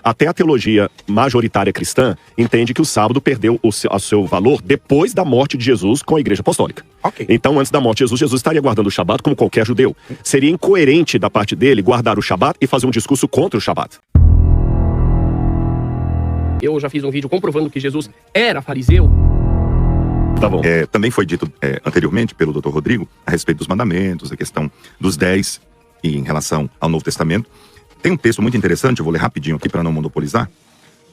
até a teologia majoritária cristã entende que o sábado perdeu o seu valor depois da morte de Jesus com a Igreja Apostólica. Ok. Então, antes da morte de Jesus, Jesus estaria guardando o Shabat como qualquer judeu. Seria incoerente da parte dele guardar o Shabat e fazer um discurso contra o Shabat. Eu já fiz um vídeo comprovando que Jesus era fariseu. Tá bom. Também foi dito anteriormente pelo Dr. Rodrigo a respeito dos mandamentos, a questão dos 10 e em relação ao Novo Testamento. Tem um texto muito interessante, eu vou ler rapidinho aqui para não monopolizar.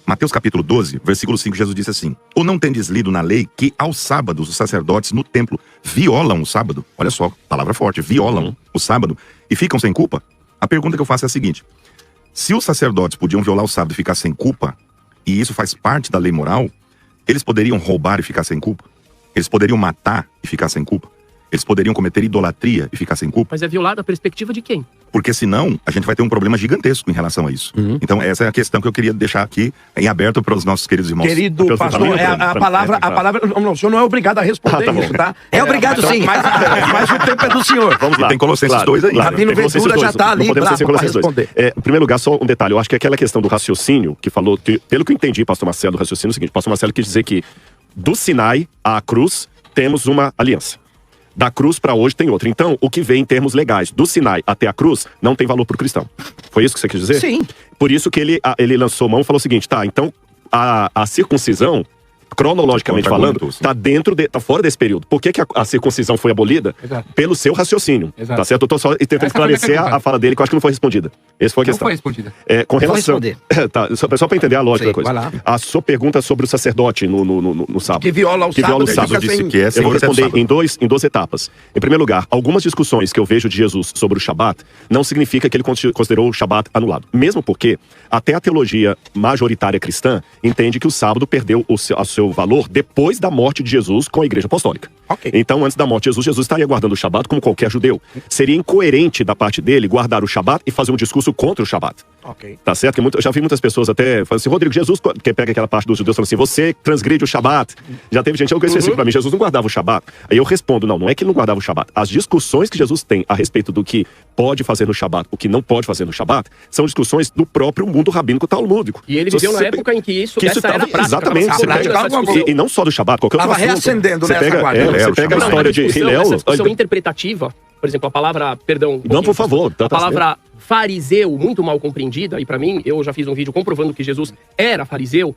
Mateus capítulo 12, versículo 5, Jesus disse assim: ou não tendes lido na lei que aos sábados os sacerdotes no templo violam o sábado? Olha só, palavra forte, violam o sábado e ficam sem culpa? A pergunta que eu faço é a seguinte: se os sacerdotes podiam violar o sábado e ficar sem culpa, e isso faz parte da lei moral, eles poderiam roubar e ficar sem culpa? Eles poderiam matar e ficar sem culpa? Eles poderiam cometer idolatria e ficar sem culpa? Mas é violado a perspectiva de quem? Porque senão, a gente vai ter um problema gigantesco em relação a isso. Então, essa é a questão que eu queria deixar aqui em aberto para os nossos queridos irmãos. Querido pastor, a palavra... Não, o senhor não é obrigado a responder isso, tá? É obrigado sim. Mas o tempo é do senhor. Vamos lá. E tem Colossenses 2 aí. Rabino Ventura já tá ali para responder. Em primeiro lugar, só um detalhe. Eu acho que aquela questão do raciocínio que falou, pelo que eu entendi, pastor Marcelo, o raciocínio é o seguinte: pastor Marcelo quis dizer que do Sinai à cruz temos uma aliança. Da cruz para hoje tem outra. Então, o que vem em termos legais, do Sinai até a cruz, não tem valor para o cristão. Foi isso que você quis dizer? Sim. Por isso que ele lançou mão e falou o seguinte: tá, então a circuncisão, cronologicamente falando, tá fora desse período. Por que a circuncisão foi abolida? Exato. Pelo seu raciocínio. Exato. Tá certo? Eu tô só tentando esclarecer a fala dele, que eu acho que não foi respondida. Essa foi a questão. Não foi respondida. Com relação... tá, só para entender a lógica da coisa. vai lá. A sua pergunta sobre o sacerdote no sábado. Que viola o sábado. Disse que Eu vou responder em duas etapas. Em primeiro lugar, algumas discussões que eu vejo de Jesus sobre o Shabat não significa que ele considerou o Shabat anulado. Mesmo porque até a teologia majoritária cristã entende que o sábado perdeu o seu valor depois da morte de Jesus com a Igreja Apostólica. Ok. Então, antes da morte de Jesus, Jesus estaria guardando o Shabat como qualquer judeu. Seria incoerente da parte dele guardar o Shabat e fazer um discurso contra o Shabat. Ok. Tá certo? Eu já vi muitas pessoas até falando assim: Rodrigo, Jesus, que pega aquela parte dos judeus falando assim, você transgride o Shabat. Já teve gente que disse pra mim: Jesus não guardava o Shabat. Aí eu respondo: não é que ele não guardava o Shabat. As discussões que Jesus tem a respeito do que pode fazer no Shabat, o que não pode fazer no Shabat, são discussões do próprio mundo rabínico talmúdico. E ele viveu na época em que essa era a prática. Exatamente. E não só do Shabat, qualquer outro assunto. Estava reacendendo nessa você pega a história de Hillel... Essa discussão interpretativa, por exemplo, a palavra, perdão... Não, por favor. A palavra fariseu, muito mal compreendida, e pra mim, eu já fiz um vídeo comprovando que Jesus era fariseu.